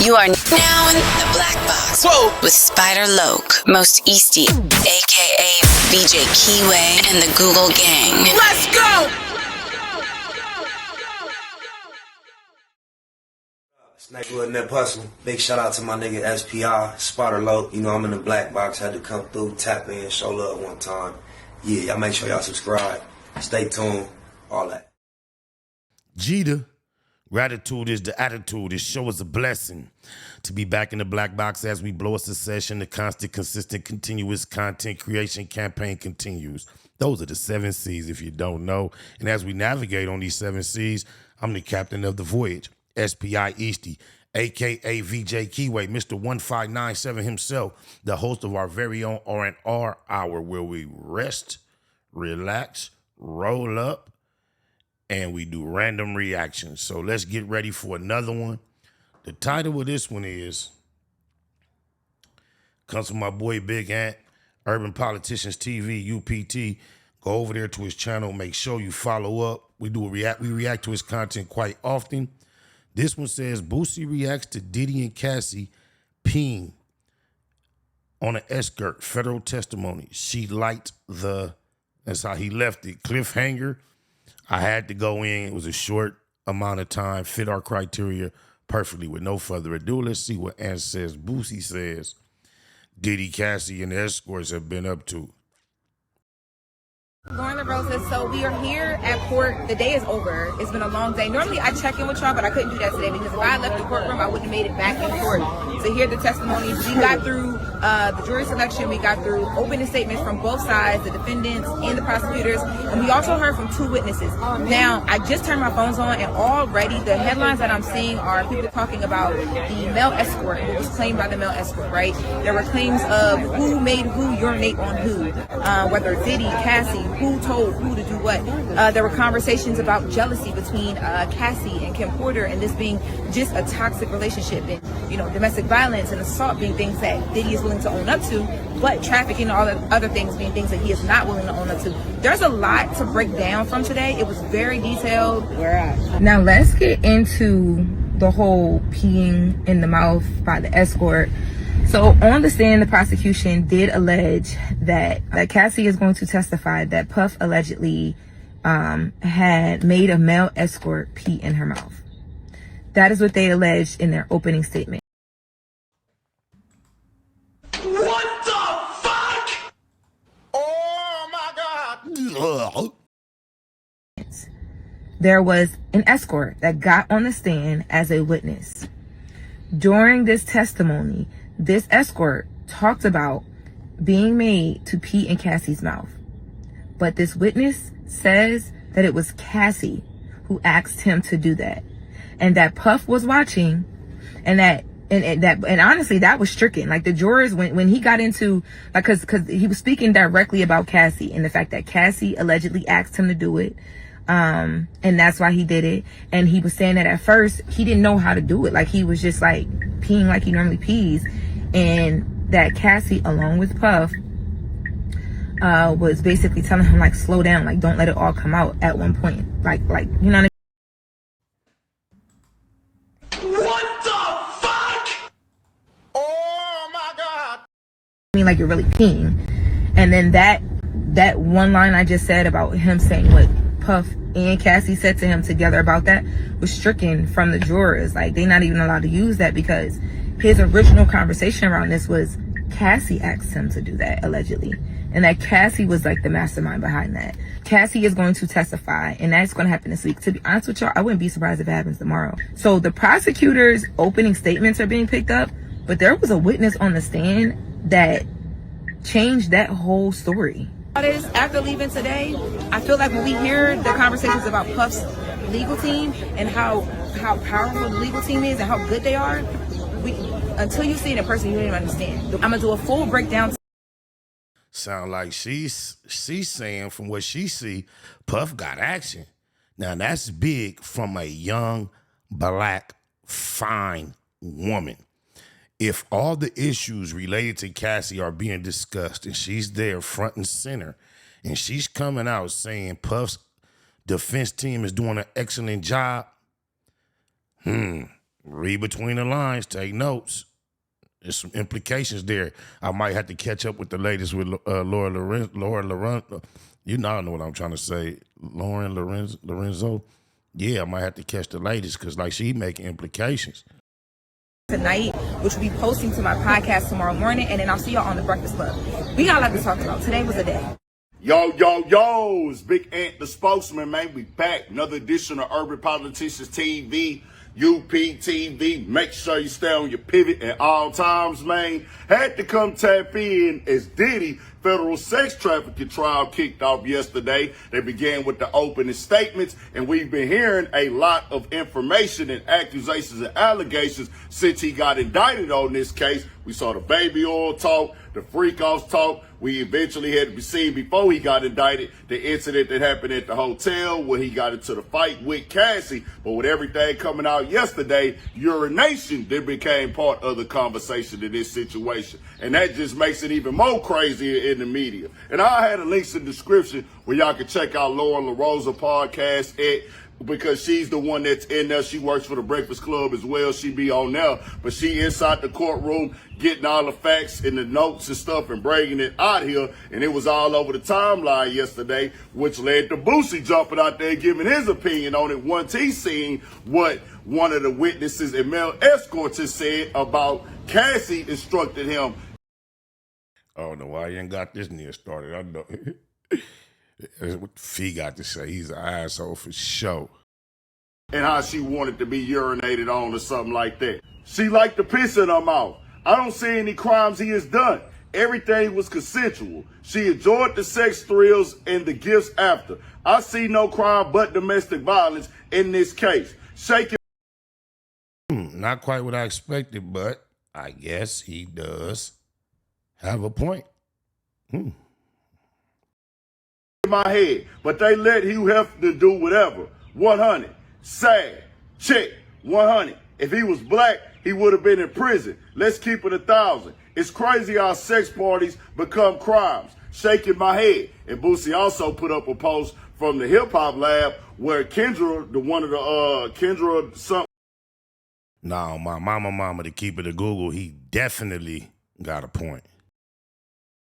You are now in the black box. Whoa. With Spider Loke, Most Easty, aka VJ Keyway, and the Google Gang. Let's go! Snakewood and that hustle. Big shout out to my nigga SPI, Spider Loke. You know I'm in the black box. Had to come through, tap in, show love one time. Yeah, y'all make sure y'all subscribe. Stay tuned. All that. Jeter. Gratitude is the attitude. This show is a blessing. To be back in the black box as we blow a succession, the constant, consistent, continuous content creation campaign continues. Those are the 7 C's if you don't know. And as we navigate on these 7 C's, I'm the captain of the voyage, SPI Easty, a.k.a. VJ Keyway, Mr. 1597 himself, the host of our very own R&R Hour, where we rest, relax, roll up, and we do random reactions. So let's get ready for another one. The title of this one comes from my boy Big Ant, Urban Politicians TV, UPT. Go over there to his channel. Make sure you follow up. We react to his content quite often. This one says, Boosie reacts to Diddy and Cassie peeing on an escort, federal testimony. She liked that's how he left it, cliffhanger. I had to go in. It was a short amount of time, fit our criteria perfectly. With no further ado, let's see what Ant says. Boosie says, Diddy, Cassie, and the Escorts have been up to. Lauren LaRosa, so we are here at court. The day is over. It's been a long day. Normally I check in with y'all, but I couldn't do that today because if I had left the courtroom, I wouldn't have made it back in court to hear the testimonies. We got through the jury selection. We got through opening statements from both sides, the defendants and the prosecutors, and we also heard from 2 witnesses. Now, I just turned my phones on, and already the headlines that I'm seeing are people talking about the male escort, what was claimed by the male escort, right? There were claims of who made who urinate on who, whether Diddy, Cassie, who told who to do what. There were conversations about jealousy between Cassie and Kim Porter, and this being just a toxic relationship, and domestic violence and assault being things that Diddy is willing to own up to, but trafficking and all the other things being things that he is not willing to own up to. There's a lot to break down from today. It was very detailed. Now let's get into the whole peeing in the mouth by the escort. So on the stand, the prosecution did allege that Cassie is going to testify that Puff allegedly had made a male escort pee in her mouth. That is what they alleged in their opening statement. What the fuck? Oh my God. There was an escort that got on the stand as a witness. During this testimony, this escort talked about being made to pee in Cassie's mouth. But this witness says that it was Cassie who asked him to do that, and that Puff was watching, and honestly, that was stricken. Like the jurors, when he got into, like, cause he was speaking directly about Cassie and the fact that Cassie allegedly asked him to do it. And that's why he did it. And he was saying that at first he didn't know how to do it. Like he was just like peeing like he normally pees. And that Cassie, along with Puff, was basically telling him, like, slow down, like, don't let it all come out at one point. Like, you know what I mean? What the fuck? Oh my God. I mean, like, you're really peeing. And then that one line I just said about him saying what Puff and Cassie said to him together about that was stricken from the jurors. Like, they're not even allowed to use that because his original conversation around this was Cassie asked him to do that, allegedly. And that Cassie was like the mastermind behind that. Cassie is going to testify, and that's going to happen this week. To be honest with y'all, I wouldn't be surprised if it happens tomorrow. So the prosecutor's opening statements are being picked up, but there was a witness on the stand that changed that whole story. After leaving today, I feel like when we hear the conversations about Puff's legal team and how powerful the legal team is and how good they are, until you see it in person, you don't even understand. I'm gonna do a full breakdown. Sound like she's saying from what she see, Puff got action. Now that's big from a young, black, fine woman. If all the issues related to Cassie are being discussed and she's there front and center and she's coming out saying Puff's defense team is doing an excellent job, Read between the lines, take notes. There's some implications there. I might have to catch up with the latest with Laura Lorenzo. You know, I know what I'm trying to say. Lauren Lorenzo. Yeah, I might have to catch the latest because, like, she making implications. Tonight, which will be posting to my podcast tomorrow morning, and then I'll see y'all on the Breakfast Club. We got a lot to talk about. Today was a day. Yo, it's Big Ant, the spokesman, man. We back. Another edition of Urban Politicians TV, UPTV. Make sure you stay on your pivot at all times, man. Had to come tap in as Diddy federal sex trafficking trial kicked off yesterday. They began with the opening statements, and we've been hearing a lot of information and accusations and allegations since he got indicted on this case. We saw the baby oil talk, the freak-offs talk. We eventually had to be seen before he got indicted, the incident that happened at the hotel where he got into the fight with Cassie. But with everything coming out yesterday, urination then became part of the conversation in this situation. And that just makes it even more crazier in the media. And I had a link in the description where y'all can check out Lauren LaRosa podcast because she's the one that's in there. She works for the Breakfast Club as well. She be on there, but she inside the courtroom getting all the facts and the notes and stuff and bringing it out here. And it was all over the timeline yesterday, which led to Boosie jumping out there giving his opinion on it once he seen what one of the witnesses and male escorts has said about Cassie instructed him. I don't know why he ain't got this near started. I know. That's what Fee got to say. He's an asshole for sure. And how she wanted to be urinated on or something like that. She liked to piss in her mouth. I don't see any crimes he has done. Everything was consensual. She enjoyed the sex thrills and the gifts after. I see no crime but domestic violence in this case. Shaking. Not quite what I expected, but I guess he does have a point. My head, but they let Hugh Hefner do whatever. 100. Sad. Check. 100. If he was black, he would have been in prison. Let's keep it 1,000. It's crazy how sex parties become crimes. Shaking my head. And Boosie also put up a post from the Hip Hop Lab where Kendra, No, my mama, to keep it a Google, he definitely got a point.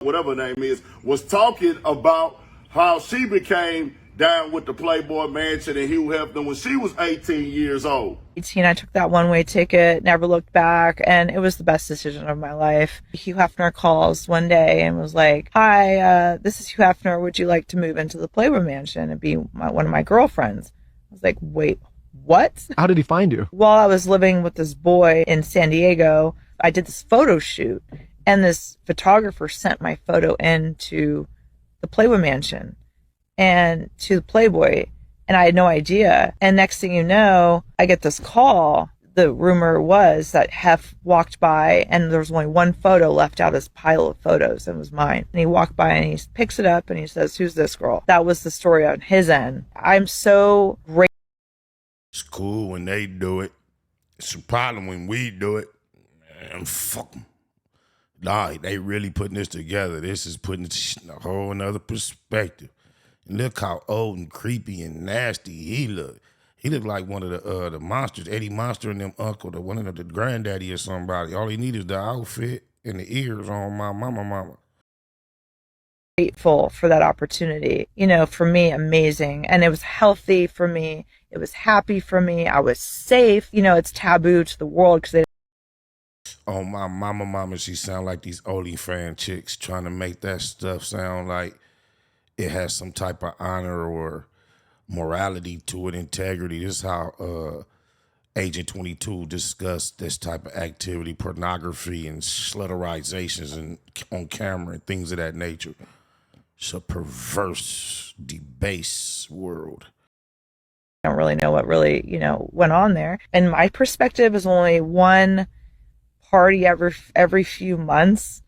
Whatever her name is, was talking about how she became down with the Playboy Mansion and Hugh Hefner when she was 18 years old. 18, I took that one-way ticket, never looked back, and it was the best decision of my life. Hugh Hefner calls one day and was like, hi, this is Hugh Hefner. Would you like to move into the Playboy Mansion and be one of my girlfriends? I was like, wait, what? How did he find you? While I was living with this boy in San Diego, I did this photo shoot, and this photographer sent my photo into the Playboy Mansion and to the Playboy, and I had no idea. And next thing you know, I get this call. The rumor was that Hef walked by and there was only one photo left out of his pile of photos, and it was mine. And he walked by and he picks it up and he says, who's this girl? That was the story on his end. I'm so grateful. It's cool when they do it. It's a problem when we do it. Man, fuck them. Nah, they really putting this together. This is putting it in a whole nother perspective. And look how old and creepy and nasty he looked. He looked like one of the monsters, Eddie Monster and them uncle, one of the granddaddy or somebody. All he needed is the outfit and the ears on my mama. Grateful for that opportunity. You know, for me, amazing. And it was healthy for me. It was happy for me. I was safe. You know, it's taboo to the world because they. Oh, my mama, she sound like these OnlyFans chicks trying to make that stuff sound like it has some type of honor or morality to it, integrity. This is how Agent 22 discussed this type of activity, pornography and slutterizations and on camera and things of that nature. It's a perverse, debased world. I don't really know what really, went on there. And my perspective is only one party every few months.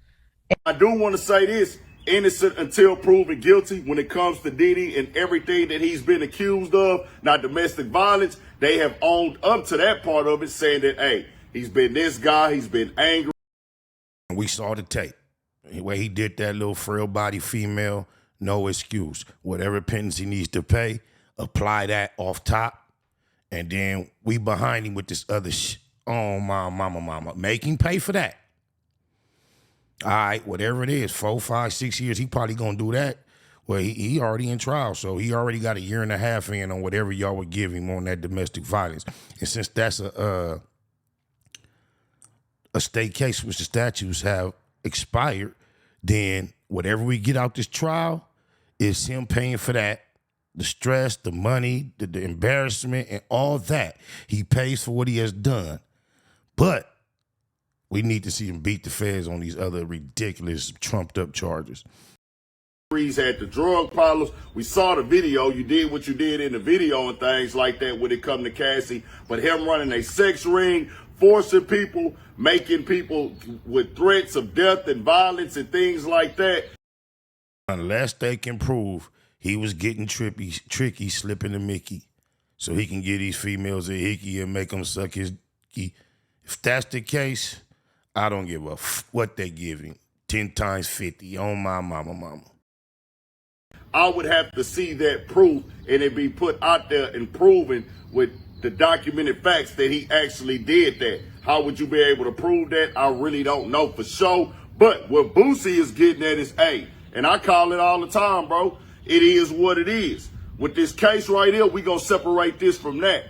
I do want to say this. Innocent until proven guilty when it comes to Diddy and everything that he's been accused of. Now, domestic violence, they have owned up to that part of it, saying that, hey, he's been this guy, he's been angry. We saw the tape. The way he did that little frail body female, no excuse. Whatever penance he needs to pay, apply that off top, and then we behind him with this other Oh, my mama. Make him pay for that. All right, whatever it is, 4, 5, 6 years, he probably gonna do that. Well, he already in trial, so he already got 1.5 years in on whatever y'all would give him on that domestic violence. And since that's a state case which the statutes have expired, then whatever we get out this trial is him paying for that. The stress, the money, the embarrassment, and all that. He pays for what he has done. But we need to see him beat the feds on these other ridiculous, trumped-up charges. Had the drug problems. We saw the video. You did what you did in the video and things like that when it come to Cassie. But him running a sex ring, forcing people, making people with threats of death and violence and things like that. Unless they can prove he was getting tricky, slipping the Mickey, so he can get these females a hickey and make them suck his dicky. If that's the case, I don't give a what they give him. 10 times 50 on my mama. I would have to see that proof and it be put out there and proven with the documented facts that he actually did that. How would you be able to prove that? I really don't know for sure. But what Boosie is getting at is, hey, and I call it all the time, bro, it is what it is. With this case right here, we gonna separate this from that.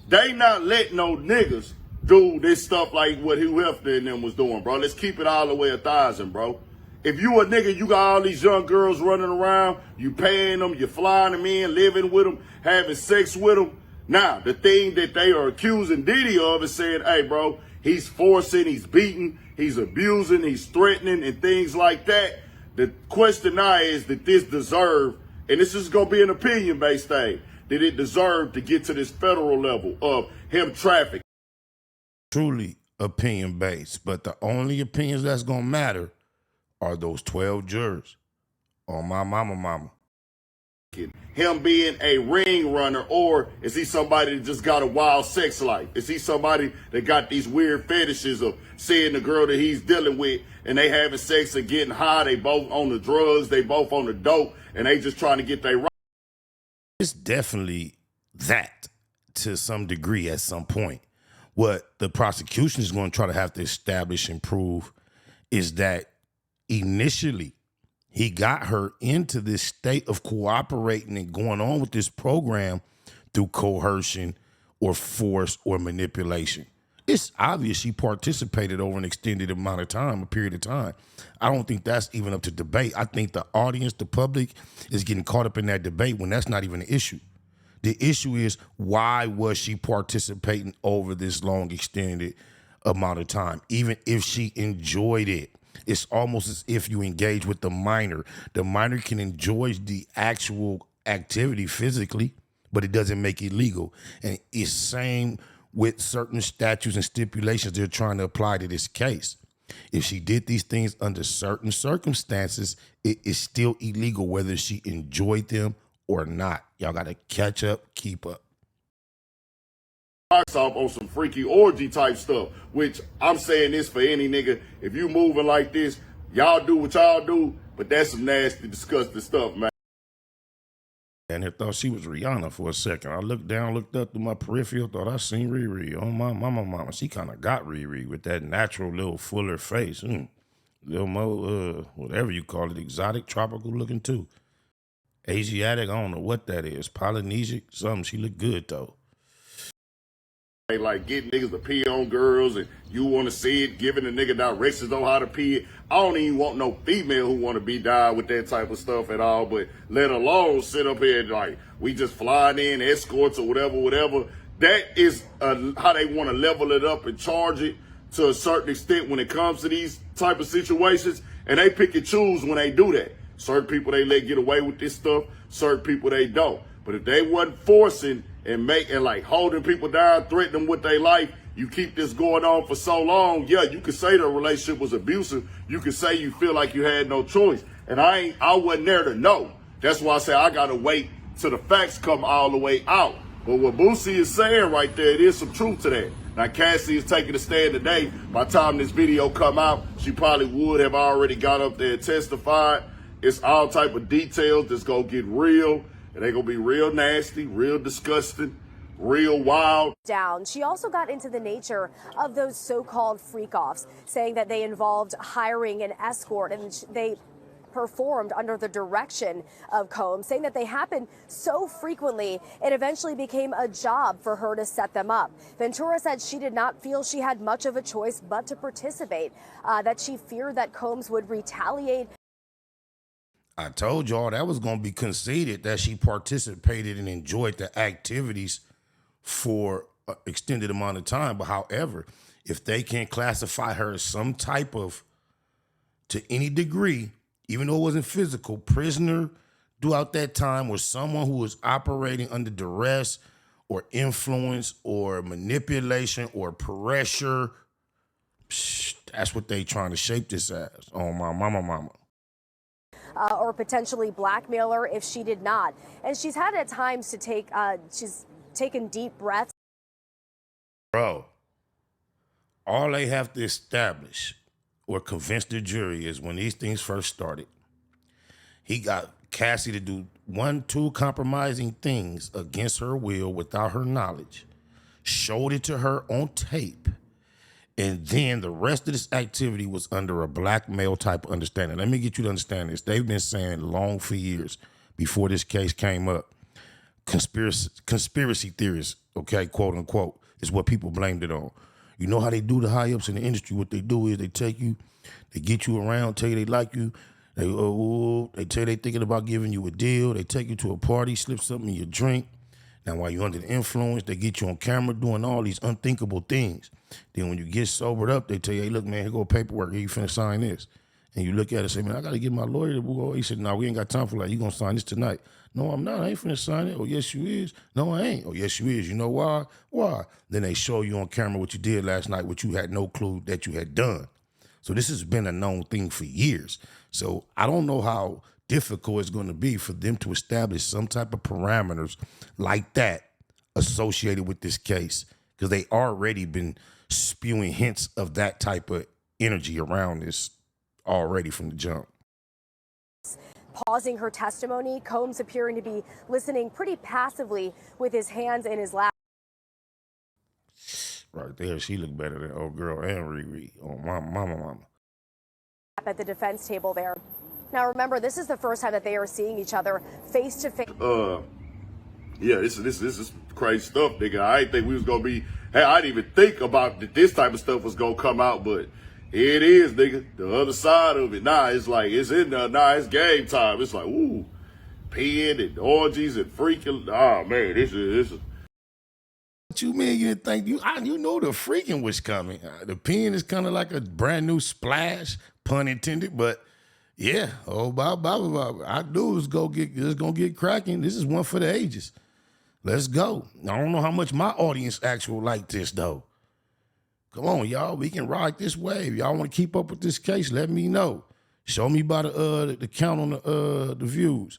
They not letting no niggas do this stuff like what Hugh Hefner and them was doing, bro. Let's keep it all the way 1,000, bro. If you a nigga, you got all these young girls running around, you paying them, you flying them in, living with them, having sex with them. Now, the thing that they are accusing Diddy of is saying, hey, bro, he's forcing, he's beating, he's abusing, he's threatening, and things like that. The question now is that this deserve, and this is going to be an opinion-based thing, did it deserve to get to this federal level of him trafficking? Truly opinion-based, but the only opinions that's going to matter are those 12 jurors on my mama. Him being a ring runner, or is he somebody that just got a wild sex life? Is he somebody that got these weird fetishes of seeing the girl that he's dealing with and they having sex and getting high, they both on the drugs, they both on the dope, and they just trying to get their right? It's definitely that to some degree at some point. What the prosecution is going to try to have to establish and prove is that initially, he got her into this state of cooperating and going on with this program through coercion or force or manipulation. It's obvious she participated over an extended amount of time, a period of time. I don't think that's even up to debate. I think the audience, the public, is getting caught up in that debate when that's not even an issue. The issue is, why was she participating over this long, extended amount of time, even if she enjoyed it? It's almost as if you engage with the minor. The minor can enjoy the actual activity physically, but it doesn't make it legal. And it's same with certain statutes and stipulations they're trying to apply to this case. If she did these things under certain circumstances, it is still illegal whether she enjoyed them or not. Y'all got to catch up, keep up. Off on some freaky orgy type stuff, which I'm saying this for any nigga. If you moving like this, y'all do what y'all do, but that's some nasty, disgusting stuff, man. And I thought she was Rihanna for a second. I looked down, looked up through my peripheral, thought I seen Riri. Oh, my mama. She kind of got Riri with that natural little fuller face. Little more, whatever you call it, exotic, tropical looking too. Asiatic, I don't know what that is. Polynesian, something. She looked good though. They like getting niggas to pee on girls and you want to see it, giving a nigga directions on how to pee it. I don't even want no female who want to be died with that type of stuff at all, but let alone sit up here and like, we just flying in, escorts or whatever. That is how they want to level it up and charge it to a certain extent when it comes to these type of situations. And they pick and choose when they do that. Certain people they let get away with this stuff, certain people they don't. But if they wasn't forcing and like holding people down, threatening them with their life, you keep this going on for so long, yeah, you could say the relationship was abusive. You could say you feel like you had no choice. And I wasn't there to know. That's why I say I gotta wait till the facts come all the way out. But what Boosie is saying right there, it is some truth to that. Now Cassie is taking a stand today. By the time this video come out, she probably would have already got up there and testified. It's all type of details that's gonna get real. And they gonna be real nasty, real disgusting. real wild. Down. She also got into the nature of those so-called freak-offs, saying that they involved hiring an escort and they performed under the direction of Combs, saying that they happened so frequently it eventually became a job for her to set them up. Ventura said she did not feel she had much of a choice but to participate, that she feared that Combs would retaliate. I told y'all that was going to be conceded, that she participated and enjoyed the activities for an extended amount of time. But however, if they can classify her as some type of, to any degree, even though it wasn't physical, prisoner throughout that time, or someone who was operating under duress or influence or manipulation or pressure, that's what they trying to shape this as. Oh, my mama. Or potentially blackmail her if she did not. And she's had at times to take, she's taken deep breaths. Bro, all they have to establish or convince the jury is when these things first started, he got Cassie to do 1-2 compromising things against her will without her knowledge, showed it to her on tape, and then the rest of this activity was under a blackmail type of understanding. Let me get you to understand this. They've been saying long for years before this case came up, conspiracy theorists, okay, quote unquote, is what people blamed it on. You know how they do the high-ups in the industry? What they do is they take you, they get you around, tell you they like you, they tell you they thinking about giving you a deal, they take you to a party, slip something in your drink. Now, while you're under the influence, they get you on camera doing all these unthinkable things. Then when you get sobered up, they tell you, hey, look, man, here go paperwork, here you finna sign this. And you look at it and say, man, I gotta get my lawyer to go. He said, no, we ain't got time for that. You gonna sign this tonight. No, I'm not. I ain't finna sign it. Oh, yes, you is. No, I ain't. Oh, yes, you is. You know why? Why? Then they show you on camera what you did last night, what you had no clue that you had done. So this has been a known thing for years. So I don't know how difficult it's going to be for them to establish some type of parameters like that associated with this case, because they already been spewing hints of that type of energy around this already from the jump. Pausing her testimony, Combs appearing to be listening pretty passively with his hands in his lap. Right there, she looked better than old girl and Riri. Oh, mama. At the defense table there. Now remember, this is the first time that they are seeing each other face to face. Yeah, this is crazy stuff, nigga. I didn't think we was gonna be. Hey, I didn't even think about that this type of stuff was gonna come out, but here it is, nigga. The other side of it. Nah, it's like it's in there. Nah, it's game time. It's like ooh, peeing and orgies and freaking. Oh man, this is. What you mean you didn't think you know the freaking was coming? The peeing is kind of like a brand new splash, pun intended, but. Yeah, I knew it was gonna get cracking. This is one for the ages. Let's go. I don't know how much my audience actually like this though. Come on, y'all, we can ride this wave. Y'all want to keep up with this case? Let me know. Show me by the count on the views.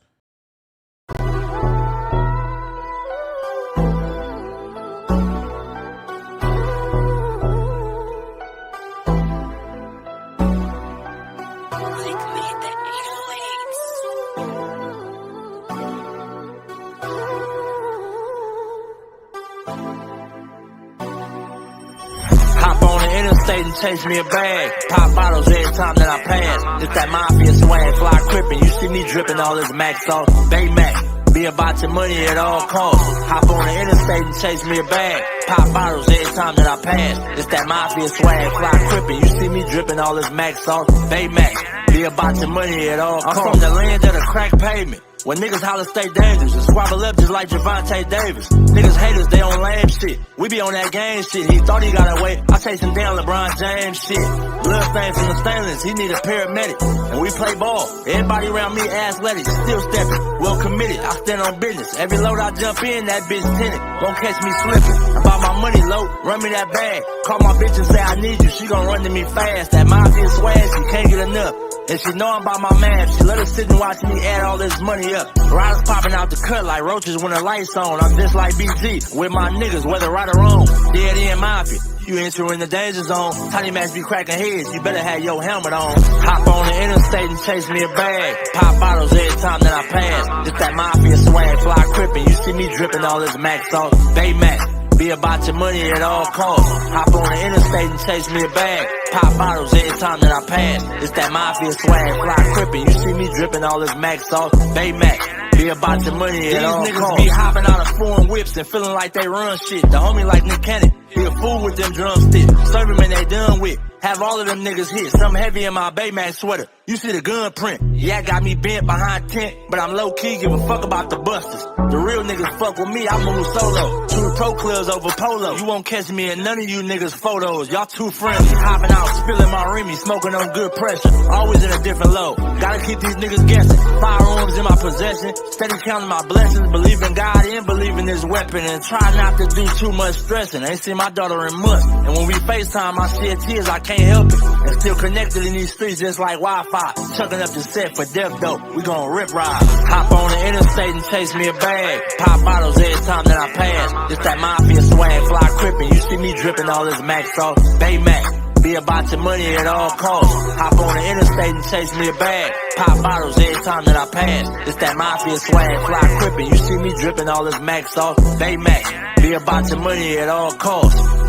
Interstate and chase me a bag. Pop bottles every time that I pass. It's that mafia swag, fly crippin'. You see me drippin' all this Max sauce. Bay Mac, be about your money at all costs. Hop on the interstate and chase me a bag. Pop bottles every time that I pass. It's that mafia swag, fly crippin'. You see me drippin' all this Max sauce. Bay Mac, be about your money at all costs. I'm from the land of the crack pavement. When niggas holler stay dangerous and squabble up just like Javante Davis. Niggas haters, they on lame shit. We be on that game shit. He thought he got away. I chase him down LeBron James shit. Blood stain from the stainless, he need a paramedic. And we play ball. Everybody around me athletic, still stepping, well committed. I stand on business. Every load I jump in, that bitch tinted. Won't catch me slipping. About my money low, run me that bag. Call my bitch and say I need you. She gon' run to me fast. That mafia swag, she can't get enough. And she know I'm about my man. She let her sit and watch me add all this money up. Riders popping out the cut like roaches when the lights on. I'm just like BG with my niggas, whether right or wrong. Dead end mafia. You entering the danger zone. Tiny Macs be cracking heads. You better have your helmet on. Hop on the interstate and chase me a bag. Pop bottles every time that I pass. It's that mafia swag, fly crippin'. You see me dripping all this Mac sauce. Baymax, be about your money at all costs. Hop on the interstate and chase me a bag. Pop bottles every time that I pass. It's that mafia swag, fly crippin'. You see me dripping all this Mac sauce. Baymax, be about your money at all costs. These niggas be hopping out of foreign whips and feeling like they run shit. The homie like Nick Cannon, be a fool with them drumsticks. Serve him and they done with. Have all of them niggas hit. Something heavy in my Baymax sweater. You see the gun print. Yeah, got me bent behind tent, but I'm low key, give a fuck about the busters. The real niggas fuck with me, I move solo. Two pro clubs over polo. You won't catch me in none of you niggas photos. Y'all too friendly. Hopping out, spilling my Remy, smoking on good pressure. Always in a different load. Gotta keep these niggas guessing. Firearms in my possession. Steady counting my blessings. Believe in God and believe in this weapon. And try not to do too much stressing. Ain't seen my daughter in months. And when we FaceTime, I shed tears, I can't help it. And still connected in these streets just like Wi-Fi. Chucking up the set for death though. We gon' rip ride. Hop on the interstate and chase me a bag. Pop bottles every time that I pass. It's that mafia swag, fly crippin'. You see me dripping all this Mac sauce. Baymax, be about your money at all costs. Hop on the interstate and chase me a bag. Pop bottles every time that I pass. It's that mafia swag, fly crippin'. You see me dripping all this Mac sauce. Baymax, be about your money at all costs.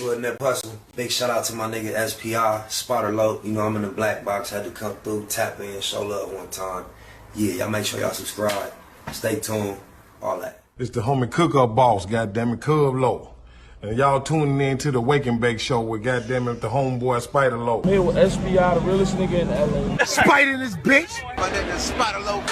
In that hustle. Big shout out to my nigga SPI, Spotter Low. You know I'm in the black box, had to come through, tap in, show love one time. Yeah, y'all make sure y'all subscribe. Stay tuned, all that. It's the homie cook-up boss, goddammit, Cub Low. And y'all tuning in to the Wake and Bake Show with goddammit the homeboy Spider Low. Here with SPI, the realest nigga in LA. Spider this bitch! My nigga Spider Low.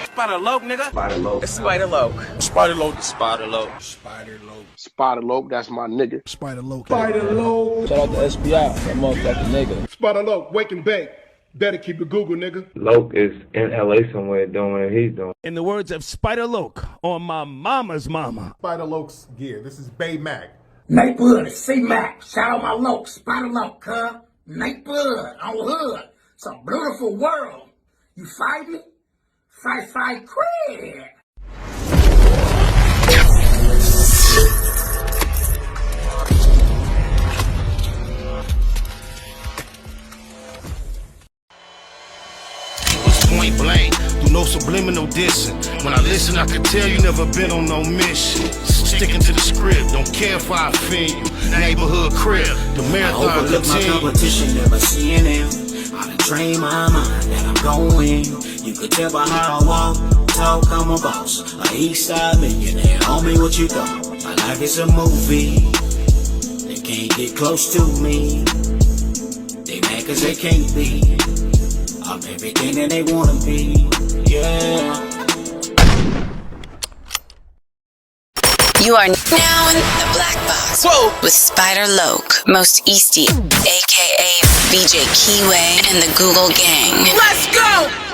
Spider Low, nigga. Spider Low. It's Spider Low. Spider Low. Spider Low. Spider Low. Spider Low, that's my nigga. Spider Low. Spider Low. Shout out to SPI, that motherfucking nigga. Spider Low, Wake and Bake. Better keep it Google, nigga. Loke is in LA somewhere doing what he's doing. In the words of Spider Loke on my mama's mama. Spider Loke's gear. This is Bay Mac. Nate Blood, C-Mac. Shout out my Loke, Spider Loke, huh? Nate Blood, on hood. It's a beautiful world. You fight me? Fight, cred. Point blank, do no subliminal dissing. When I listen, I can tell you never been on no mission. Sticking to the script, don't care if I offend you. Neighborhood crib, the marathon continue. My competition, never seeing him. I done trained my mind that I'm going. You could tell by how I walk, talk, I'm a boss. A east side millionaire, homie, what you thought? My life is a movie. They can't get close to me. They mad cause they can't be. I'm everything that they wanna be, yeah. You are now in the black box. Whoa. With Spider Loke, Most Eastie, aka BJ Keyway, and the Google Gang. Let's go!